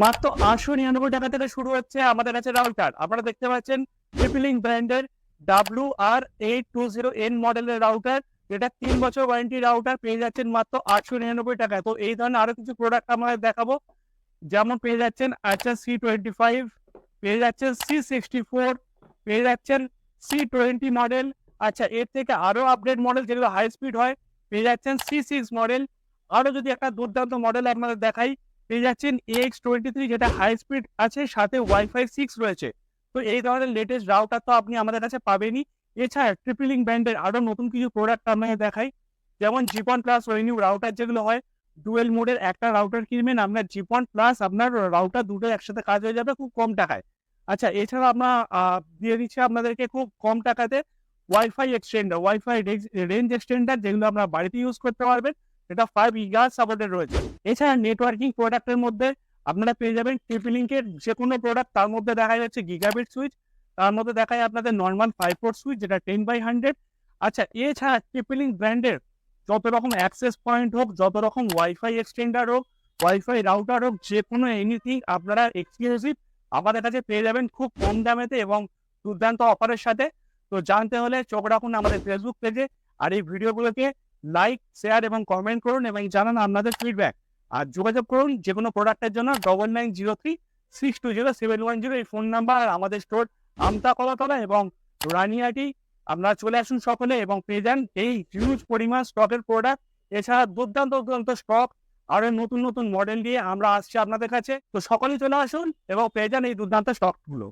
মাত্র 899 টাকা থেকে শুরু হচ্ছে আমাদের কাছে রাউটার। আপনারা দেখতে পাচ্ছেন ট্রিপলিং ব্র্যান্ডের WR820N মডেলের রাউটার, যেটা 3 বছর ওয়ারেন্টি রাউটার পেয়ে যাচ্ছেন মাত্র 899 টাকায়। তো এই ধরনের আরো কিছু প্রোডাক্ট আমরা দেখাবো, যেমন পেয়ে যাচ্ছেন C25, পেয়ে যাচ্ছেন C64, পেয়ে যাচ্ছেন C20 মডেল। আচ্ছা, এর থেকে আরো আপডেট মডেল যেগুলো হাই স্পিড হয় পেয়ে যাচ্ছেন C6 মডেল। আরো যদি একটা দুর্দান্ত মডেল আপনাদের দেখাই, পেয়ে যাচ্ছেন AX23, যেটা হাই স্পিড আছে, সাথে ওয়াইফাই 6 রয়েছে। তো এই ধরনের লেটেস্ট রাউটার তো আপনি আমাদের কাছে পাবেনই। এছাড়া ট্রিপলিং ব্র্যান্ডের আরো নতুন কিছু প্রোডাক্ট আপনাকে দেখাই, যেমন জিপন প্লাস রেনিউ রাউটার, যেগুলো হয় ডুয়েল মোডের একটা রাউটার কিনবেন আপনার জিপন প্লাস আপনার রাউটার দুটো একসাথে কাজ হয়ে যাবে খুব কম টাকায়। আচ্ছা, এছাড়া আমরা দিয়ে দিচ্ছি আপনাদেরকে খুব কম টাকাতে wifi extender, wifi range extender, যেগুলো আপনার বাড়িতে ইউজ করতে পারবেন। এটা 5 গিগাহার্টজ সাপোর্টেড রয়েছে। এছাড়া নেটওয়ার্কিং প্রোডাক্টের মধ্যে আপনারা পেয়ে যাবেন ট্রিপলিংকের যে কোনো প্রোডাক্ট, তার মধ্যে দেখা যাচ্ছে গিগাবিট সুইচ, তার মধ্যে দেখা যায় আপনাদের নর্মাল 5 পোর্ট সুইচ, যেটা 10/100। আচ্ছা, এছাড়া ট্রিপলিং ব্র্যান্ডের যত রকম অ্যাক্সেস পয়েন্ট হোক, যত রকম ওয়াইফাই এক্সটেন্ডার হোক, ওয়াইফাই রাউটার হোক, যে কোনো এনিথিং আপনারা এক্সক্লুসিভ আমাদের কাছে পেয়ে যাবেন খুব কম দামেতে এবং দুর্দান্ত অফারের সাথে। তো জানতে হলে চোখ রাখুন আমাদের ফেসবুক পেজে, আর এই ভিডিওগুলোকে লাইক, শেয়ার এবং কমেন্ট করুন এবং জানান আপনাদের ফিডব্যাক। আর যোগাযোগ করুন যে কোনো প্রোডাক্টের জন্য 9903-620-710 এই ফোন নাম্বার। আর আমাদের স্টোর আমতা কলাতলা এবং রানিয়াটি। আপনারা চলে আসুন সকলে এবং পেয়ে যান এই হিউজ পরিমাণ স্টকের প্রোডাক্ট। এছাড়া দুর্দান্ত দুর্দান্ত স্টক আরো নতুন নতুন মডেল দিয়ে আমরা আসছি আপনাদের কাছে। তো সকলেই চলে আসুন এবং পেয়ে যান এই দুর্দান্ত স্টকগুলো।